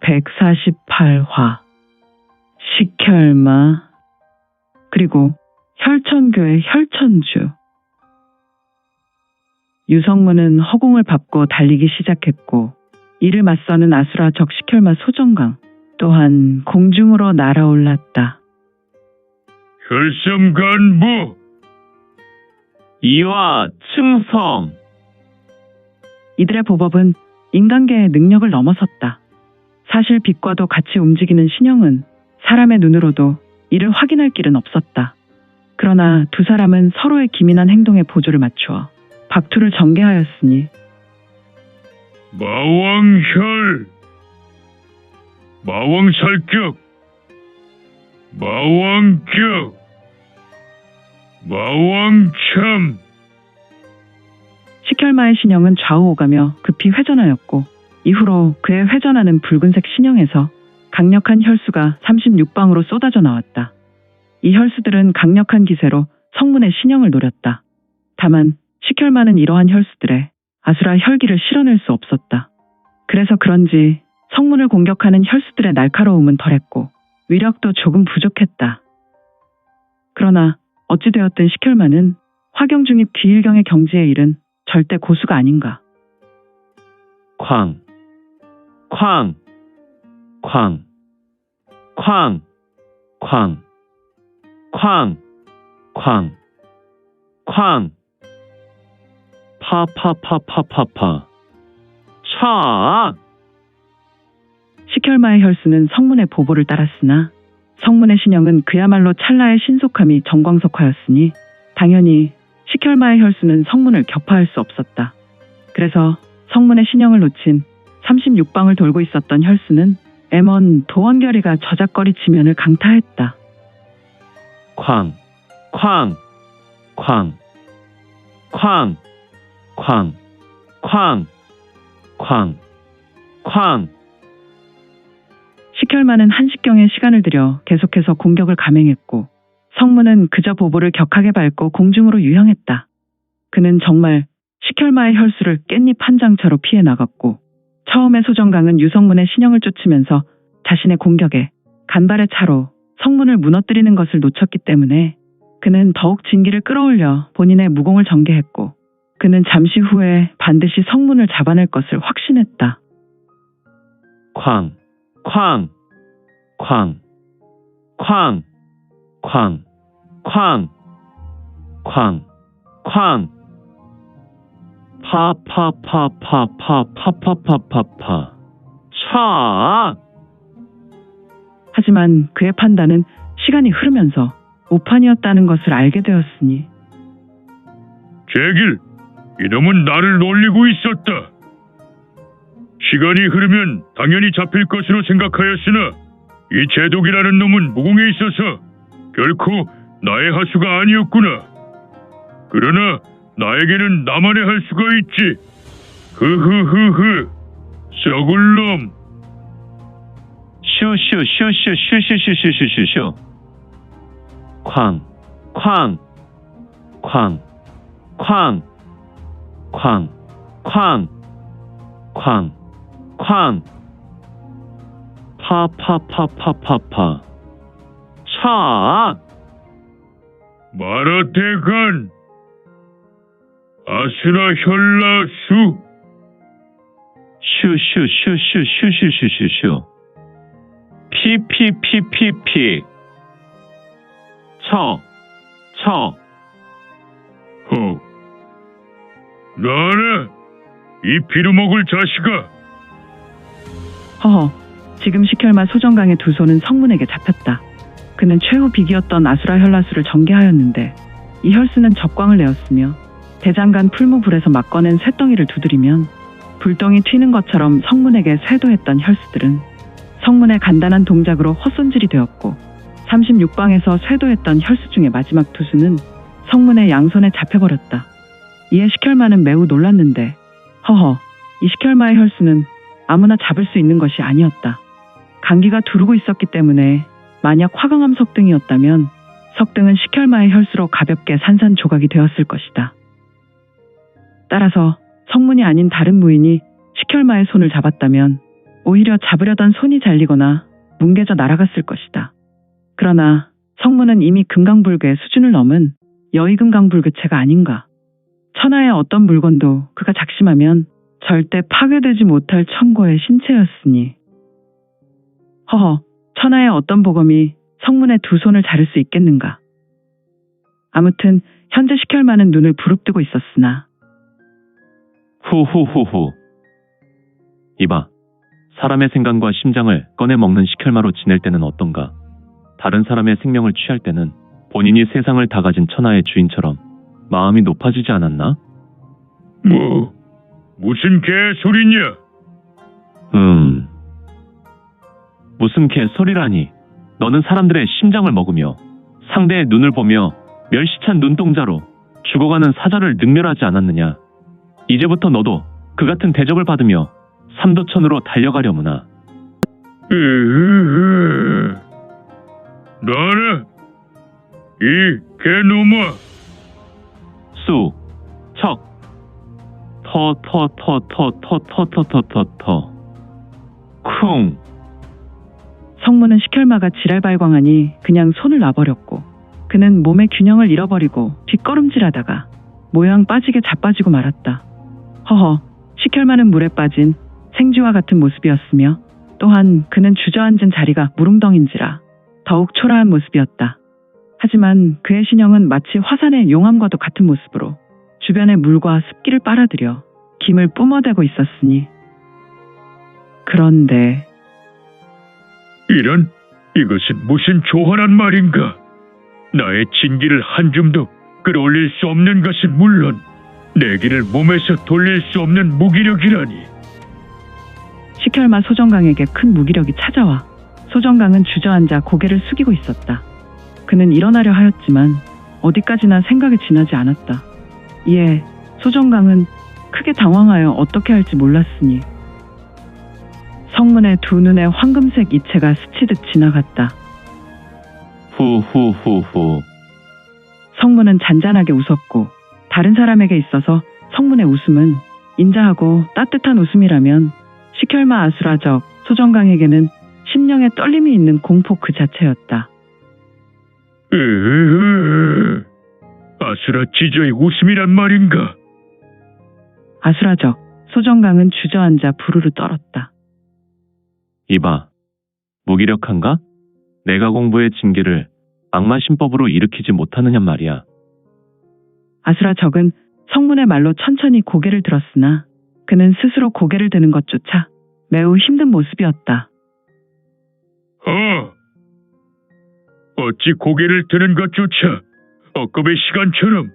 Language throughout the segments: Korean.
제148화 식혈마 그리고 혈천교의 혈천주. 유성문은 허공을 밟고 달리기 시작했고 이를 맞서는 아수라 적 식혈마 소정강 또한 공중으로 날아올랐다. 혈섬간부 이와 충성. 이들의 보법은 인간계의 능력을 넘어섰다. 사실 빛과도 같이 움직이는 신형은 사람의 눈으로도 이를 확인할 길은 없었다. 그러나 두 사람은 서로의 기민한 행동에 보조를 맞추어 박투를 전개하였으니 마왕혈 마왕살격 마왕격 마왕참. 식혈마의 신형은 좌우 오가며 급히 회전하였고 이후로 그의 회전하는 붉은색 신형에서 강력한 혈수가 36방으로 쏟아져 나왔다. 이 혈수들은 강력한 기세로 성문의 신형을 노렸다. 다만 식혈마는 이러한 혈수들에 아수라 혈기를 실어낼 수 없었다. 그래서 그런지 성문을 공격하는 혈수들의 날카로움은 덜했고 위력도 조금 부족했다. 그러나 어찌되었든 식혈마는 화경중입 귀일경의 경지에 이른 절대 고수가 아닌가. 쾅, 쾅, 쾅, 쾅, 쾅, 쾅, 쾅, 쾅, 파파파파파파, 차. 식혈마의 혈수는 성문의 보보를 따랐으나 성문의 신형은 그야말로 찰나의 신속함이 정광석화였으니 당연히 식혈마의 혈수는 성문을 격파할 수 없었다. 그래서 성문의 신형을 놓친 36방을 돌고 있었던 혈수는 M1 도원결의가 저작거리 지면을 강타했다. 쾅, 쾅, 쾅, 쾅, 쾅, 쾅, 쾅, 쾅. 식혈마는 한식경의 시간을 들여 계속해서 공격을 감행했고 성문은 그저 보보를 격하게 밟고 공중으로 유영했다. 그는 정말 식혈마의 혈수를 깻잎 한 장차로 피해 나갔고 처음에 소정강은 유성문의 신형을 쫓으면서 자신의 공격에 간발의 차로 성문을 무너뜨리는 것을 놓쳤기 때문에 그는 더욱 진기를 끌어올려 본인의 무공을 전개했고 그는 잠시 후에 반드시 성문을 잡아낼 것을 확신했다. 쾅, 쾅, 쾅, 쾅, 쾅, 쾅, 쾅, 쾅, 파파파파파파파파파, 차. 하지만 그의 판단은 시간이 흐르면서 오판이었다는 것을 알게 되었으니 제길, 이놈은 나를 놀리고 있었다. 시간이 흐르면 당연히 잡힐 것으로 생각하였으나 이 제독이라는 놈은 무공에 있어서 결코 나의 하수가 아니었구나. 그러나 나에게는 나만의 할 수가 있지. 흐흐흐흐, 썩을 놈. 슈슈슈슈슈슈슈슈슈슈. 쾅, 쾅, 쾅, 쾅, 쾅, 쾅, 쾅, 쾅, 파파파파파파, 차. 마라테간 아수라 혈라수. 슈슈슈슈슈슈슈슈슈. 피피피피피. 쳐, 쳐. 나라, 이 비루먹을 자식아. 허허, 지금 식혈마 소정강의 두 손은 성문에게 잡혔다. 그는 최후 비기였던 아수라 혈라수를 전개하였는데 이 혈수는 적광을 내었으며 대장간 풀무불에서 막 꺼낸 쇳덩이를 두드리면 불덩이 튀는 것처럼 성문에게 쇄도했던 혈수들은 성문의 간단한 동작으로 헛손질이 되었고 36방에서 쇄도했던 혈수 중의 마지막 두 수는 성문의 양손에 잡혀버렸다. 이에 식혈마는 매우 놀랐는데 허허, 이 식혈마의 혈수는 아무나 잡을 수 있는 것이 아니었다. 강기가 두르고 있었기 때문에 만약 화강암 석등이었다면 석등은 식혈마의 혈수로 가볍게 산산조각이 되었을 것이다. 따라서 성문이 아닌 다른 무인이 식혈마의 손을 잡았다면 오히려 잡으려던 손이 잘리거나 뭉개져 날아갔을 것이다. 그러나 성문은 이미 금강불교의 수준을 넘은 여의금강불교체가 아닌가. 천하의 어떤 물건도 그가 작심하면 절대 파괴되지 못할 천고의 신체였으니. 허허, 천하의 어떤 보검이 성문의 두 손을 자를 수 있겠는가. 아무튼 현재 식혈마는 눈을 부릅뜨고 있었으나 후후후후. 이봐, 사람의 생각과 심장을 꺼내 먹는 식혈마로 지낼 때는 어떤가? 다른 사람의 생명을 취할 때는 본인이 세상을 다 가진 천하의 주인처럼 마음이 높아지지 않았나? 무슨 개소리냐? 무슨 개소리라니. 너는 사람들의 심장을 먹으며 상대의 눈을 보며 멸시찬 눈동자로 죽어가는 사자를 능멸하지 않았느냐? 이제부터 너도 그 같은 대접을 받으며 삼도천으로 달려가려무나. 나라, 이 개놈아! 수, 척, 터터터터터터터터터 쿵. 성문은 식혈마가 지랄발광하니 그냥 손을 놔버렸고 그는 몸의 균형을 잃어버리고 뒷걸음질하다가 모양 빠지게 자빠지고 말았다. 허허, 식혈마는 물에 빠진 생쥐와 같은 모습이었으며 또한 그는 주저앉은 자리가 무릉덩인지라 더욱 초라한 모습이었다. 하지만 그의 신형은 마치 화산의 용암과도 같은 모습으로 주변의 물과 습기를 빨아들여 김을 뿜어대고 있었으니. 그런데 이것은 무슨 조화란 말인가? 나의 진기를 한 줌도 끌어올릴 수 없는 것은 물론 내기를 몸에서 돌릴 수 없는 무기력이라니. 식혈마 소정강에게 큰 무기력이 찾아와 소정강은 주저앉아 고개를 숙이고 있었다. 그는 일어나려 하였지만 어디까지나 생각이 지나지 않았다. 이에 소정강은 크게 당황하여 어떻게 할지 몰랐으니 성문의 두 눈에 황금색 이체가 스치듯 지나갔다. 후후후후. 성문은 잔잔하게 웃었고 다른 사람에게 있어서 성문의 웃음은 인자하고 따뜻한 웃음이라면 식혈마 아수라적 소정강에게는 심령에 떨림이 있는 공포 그 자체였다. 아수라 지저의 웃음이란 말인가? 아수라적 소정강은 주저앉아 부르르 떨었다. 이봐, 무기력한가? 내가 공부의 징계를 악마 신법으로 일으키지 못하느냐 말이야. 아수라적은 성문의 말로 천천히 고개를 들었으나 그는 스스로 고개를 드는 것조차 매우 힘든 모습이었다. 어찌 고개를 드는 것조차 억겁의 시간처럼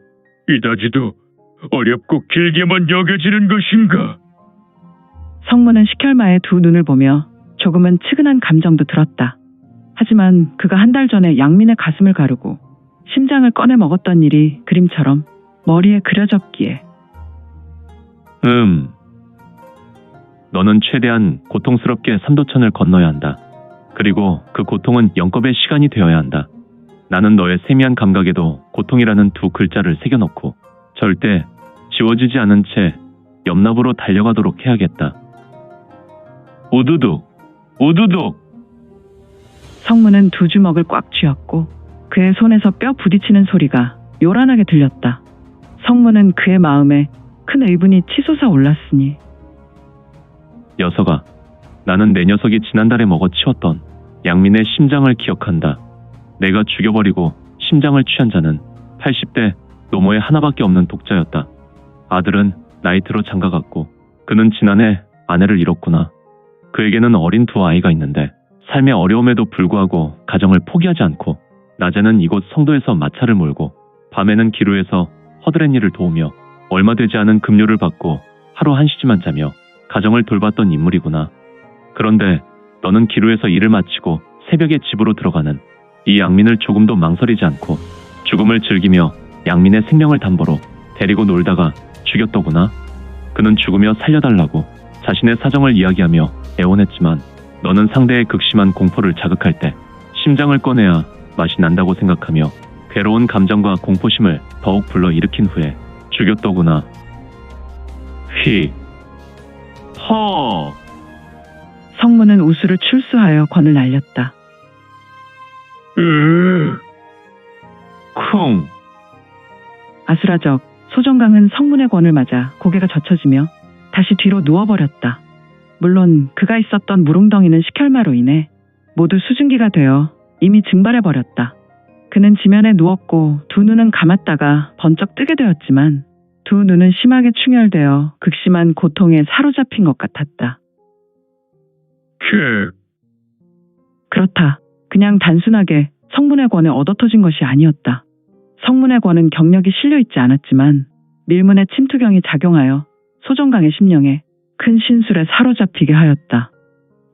이다지도 어렵고 길게만 여겨지는 것인가? 성문은 식혈마의 두 눈을 보며 조금은 측은한 감정도 들었다. 하지만 그가 한 달 전에 양민의 가슴을 가르고 심장을 꺼내 먹었던 일이 그림처럼 머리에 그려졌기에. 너는 최대한 고통스럽게 삼도천을 건너야 한다. 그리고 그 고통은 영겁의 시간이 되어야 한다. 나는 너의 세미한 감각에도 고통이라는 두 글자를 새겨놓고 절대 지워지지 않은 채 옆납으로 달려가도록 해야겠다. 우두둑, 우두둑. 성문은 두 주먹을 꽉 쥐었고 그의 손에서 뼈 부딪히는 소리가 요란하게 들렸다. 성문은 그의 마음에 큰 의분이 치솟아 올랐으니. 녀석아, 나는 내 녀석이 지난달에 먹어치웠던 양민의 심장을 기억한다. 내가 죽여버리고 심장을 취한 자는 80대 노모의 하나밖에 없는 독자였다. 아들은 나이트로 장가갔고 그는 지난해 아내를 잃었구나. 그에게는 어린 두 아이가 있는데 삶의 어려움에도 불구하고 가정을 포기하지 않고 낮에는 이곳 성도에서 마차를 몰고 밤에는 기루에서 허드렛 일을 도우며 얼마 되지 않은 급료를 받고 하루 한시지만 자며 가정을 돌봤던 인물이구나. 그런데 너는 기루에서 일을 마치고 새벽에 집으로 들어가는 이 양민을 조금도 망설이지 않고 죽음을 즐기며 양민의 생명을 담보로 데리고 놀다가 죽였더구나. 그는 죽으며 살려달라고 자신의 사정을 이야기하며 애원했지만 너는 상대의 극심한 공포를 자극할 때 심장을 꺼내야 맛이 난다고 생각하며 괴로운 감정과 공포심을 더욱 불러일으킨 후에 죽였더구나. 성문은 우수를 출수하여 권을 날렸다. 쿵! 아수라적 소정강은 성문의 권을 맞아 고개가 젖혀지며 다시 뒤로 누워버렸다. 물론 그가 있었던 무릉덩이는 식혈마로 인해 모두 수증기가 되어 이미 증발해버렸다. 그는 지면에 누웠고 두 눈은 감았다가 번쩍 뜨게 되었지만 두 눈은 심하게 충혈되어 극심한 고통에 사로잡힌 것 같았다. 그렇다. 그냥 단순하게 성문의 권에 얻어터진 것이 아니었다. 성문의 권은 경력이 실려있지 않았지만 밀문의 침투경이 작용하여 소정강의 심령에 큰 신술에 사로잡히게 하였다.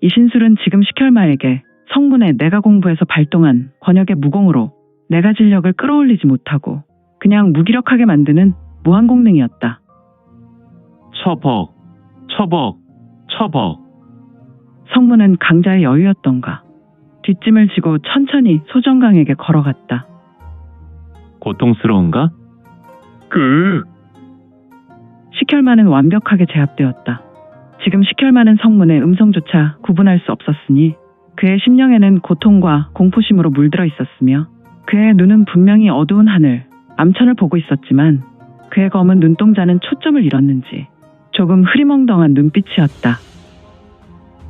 이 신술은 지금 식혈마에게 성문의 내가 공부해서 발동한 권역의 무공으로 내가 진력을 끌어올리지 못하고 그냥 무기력하게 만드는 무한공능이었다. 처벅, 처벅, 처벅. 성문은 강자의 여유였던가. 뒷짐을 지고 천천히 소정강에게 걸어갔다. 고통스러운가? 식혈마는 완벽하게 제압되었다. 지금 식혈마는 성문의 음성조차 구분할 수 없었으니 그의 심령에는 고통과 공포심으로 물들어 있었으며 그의 눈은 분명히 어두운 하늘, 암천을 보고 있었지만 그의 검은 눈동자는 초점을 잃었는지 조금 흐리멍덩한 눈빛이었다.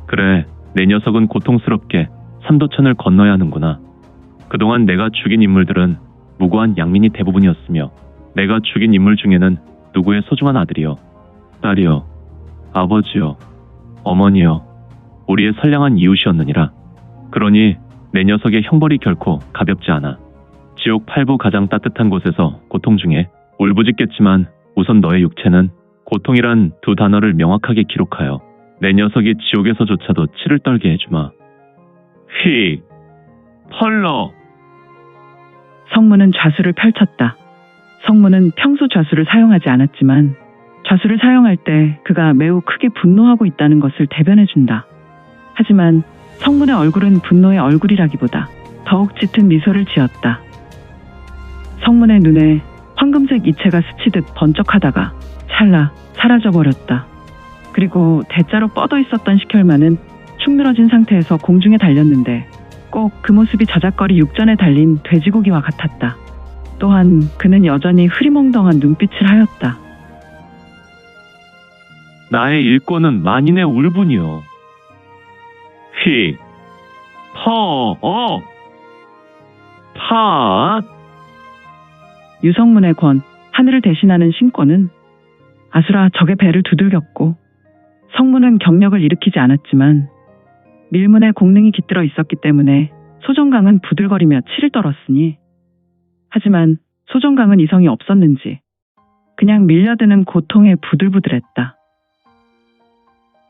그래, 내 녀석은 고통스럽게 삼도천을 건너야 하는구나. 그동안 내가 죽인 인물들은 무고한 양민이 대부분이었으며 내가 죽인 인물 중에는 누구의 소중한 아들이요, 딸이요, 아버지요, 어머니요, 우리의 선량한 이웃이었느니라. 그러니 내 녀석의 형벌이 결코 가볍지 않아. 지옥 8부 가장 따뜻한 곳에서 고통 중에 울부짖겠지만 우선 너의 육체는 고통이란 두 단어를 명확하게 기록하여 내 녀석이 지옥에서조차도 치를 떨게 해주마. 휙! 펄러! 성문은 좌수를 펼쳤다. 성문은 평소 좌수를 사용하지 않았지만 좌수를 사용할 때 그가 매우 크게 분노하고 있다는 것을 대변해준다. 하지만 성문의 얼굴은 분노의 얼굴이라기보다 더욱 짙은 미소를 지었다. 성문의 눈에 황금색 이체가 스치듯 번쩍하다가 찰나 사라져버렸다. 그리고 대자로 뻗어 있었던 식혈마는 축 늘어진 상태에서 공중에 달렸는데 꼭 그 모습이 저작거리 육전에 달린 돼지고기와 같았다. 또한 그는 여전히 흐리멍덩한 눈빛을 하였다. 나의 일권은 만인의 울분이요. 휙! 팟! 유성문의 권, 하늘을 대신하는 신권은 아수라 적의 배를 두들겼고 성문은 경력을 일으키지 않았지만 밀문의 공능이 깃들어 있었기 때문에 소정강은 부들거리며 치를 떨었으니 하지만 소정강은 이성이 없었는지 그냥 밀려드는 고통에 부들부들했다.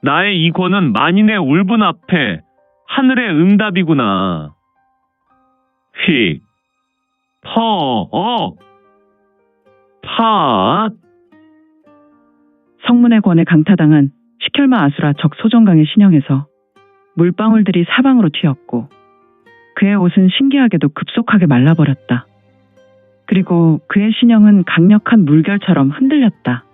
나의 이 권은 만인의 울분 앞에 하늘의 응답이구나. 휙! 팟! 성문의 권에 강타당한 식혈마 아수라 적 소정강의 신형에서 물방울들이 사방으로 튀었고 그의 옷은 신기하게도 급속하게 말라버렸다. 그리고 그의 신형은 강력한 물결처럼 흔들렸다.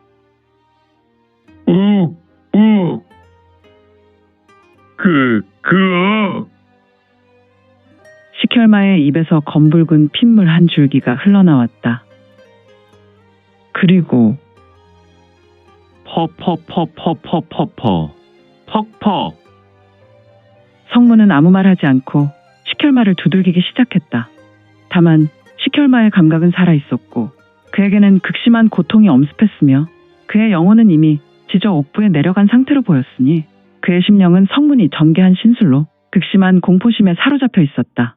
식혈마의 입에서 검붉은 핏물 한 줄기가 흘러나왔다. 그리고 퍽퍽. 성문은 아무 말 하지 않고 식혈마를 두들기기 시작했다. 다만 식혈마의 감각은 살아있었고 그에게는 극심한 고통이 엄습했으며 그의 영혼은 이미 지저 옥부에 내려간 상태로 보였으니 그의 심령은 성문이 전개한 신술로 극심한 공포심에 사로잡혀 있었다.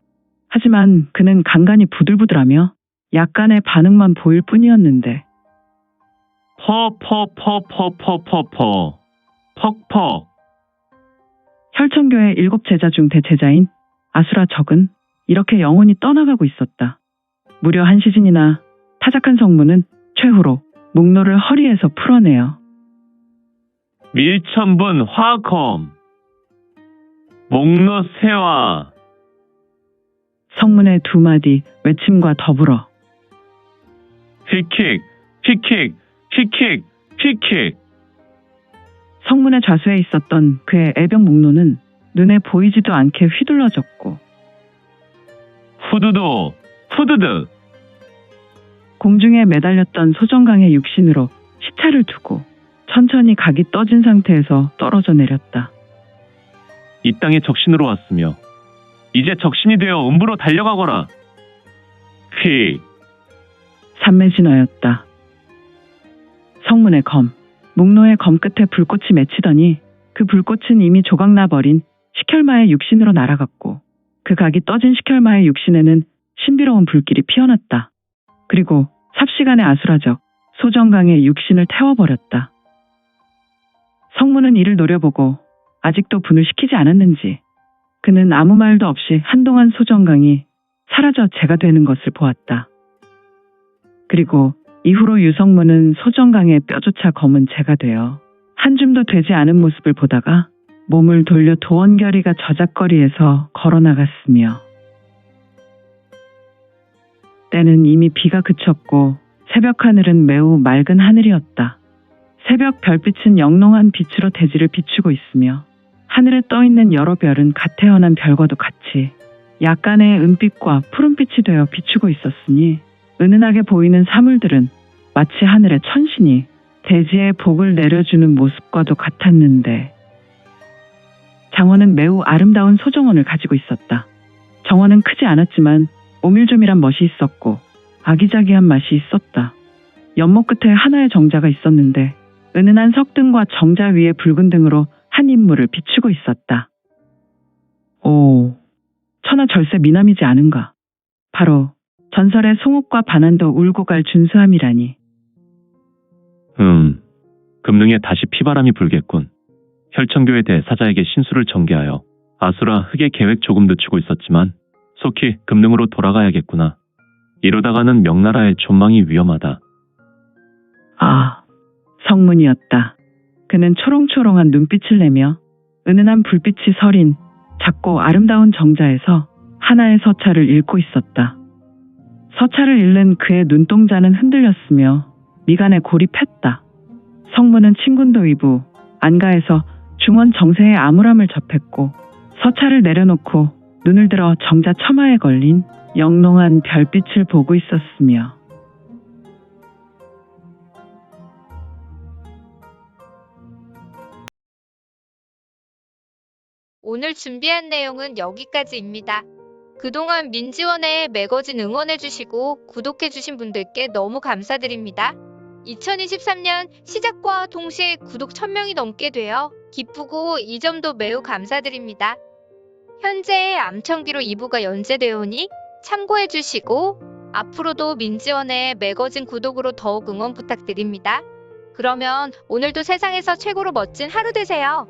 하지만 그는 간간히 부들부들하며 약간의 반응만 보일 뿐이었는데 퍽퍽. 혈천교의 7 제자 중 대제자인 아수라 적은 이렇게 영혼이 떠나가고 있었다. 무려 한 시즌이나 타작한 성문은 최후로 목노를 허리에서 풀어내어 밀천분 화검 목노 세화 성문의 두 마디 외침과 더불어 휙킥 성문의 성문의 좌수에 있었던 그의 애병 목노는 눈에 보이지도 않게 휘둘러졌고 후두두, 후두두. 공중에 매달렸던 소정강의 육신으로 시차를 두고 천천히 각이 떠진 상태에서 떨어져 내렸다. 이 땅에 적신으로 왔으며 이제 적신이 되어 음부로 달려가거라. 휙. 산매진어였다. 성문의 검, 묵노의 검 끝에 불꽃이 맺히더니 그 불꽃은 이미 조각나버린 식혈마의 육신으로 날아갔고 그 각이 떠진 식혈마의 육신에는 신비로운 불길이 피어났다. 그리고 삽시간에 아수라적 소정강의 육신을 태워버렸다. 성문은 이를 노려보고 아직도 분을 식히지 않았는지 그는 아무 말도 없이 한동안 소정강이 사라져 재가 되는 것을 보았다. 그리고 이후로 유성문은 소정강의 뼈조차 검은 재가 되어 한 줌도 되지 않은 모습을 보다가 몸을 돌려 도원결이가 저작거리에서 걸어나갔으며 때는 이미 비가 그쳤고 새벽 하늘은 매우 맑은 하늘이었다. 새벽 별빛은 영롱한 빛으로 대지를 비추고 있으며 하늘에 떠있는 여러 별은 갓 태어난 별과도 같이 약간의 은빛과 푸른빛이 되어 비추고 있었으니 은은하게 보이는 사물들은 마치 하늘의 천신이 대지에 복을 내려주는 모습과도 같았는데 장원은 매우 아름다운 소정원을 가지고 있었다. 정원은 크지 않았지만 오밀조밀한 멋이 있었고 아기자기한 맛이 있었다. 연못 끝에 하나의 정자가 있었는데 은은한 석등과 정자 위에 붉은 등으로 한 인물을 비추고 있었다. 오, 천하절세 미남이지 않은가. 바로 전설의 송옥과 반환도 울고 갈 준수함이라니. 금능에 다시 피바람이 불겠군. 혈청교의 대사자에게 신수를 전개하여 아수라 흑의 계획 조금 늦추고 있었지만 속히 금능으로 돌아가야겠구나. 이러다가는 명나라의 존망이 위험하다. 아, 성문이었다. 그는 초롱초롱한 눈빛을 내며 은은한 불빛이 서린 작고 아름다운 정자에서 하나의 서찰을 읽고 있었다. 서찰을 읽는 그의 눈동자는 흔들렸으며 미간에 골이 팼다. 성문은 친군도 위부 안가에서 중원 정세의 암울함을 접했고 서찰을 내려놓고 눈을 들어 정자 처마에 걸린 영롱한 별빛을 보고 있었으며 오늘 준비한 내용은 여기까지입니다. 그동안 민지원에 매거진 응원해주시고 구독해주신 분들께 너무 감사드립니다. 2023년 시작과 동시에 구독 1000명이 넘게 되어 기쁘고 이 점도 매우 감사드립니다. 현재 암청기로 2부가 연재되어 오니 참고해주시고 앞으로도 민지원의 매거진 구독으로 더욱 응원 부탁드립니다. 그러면 오늘도 세상에서 최고로 멋진 하루 되세요.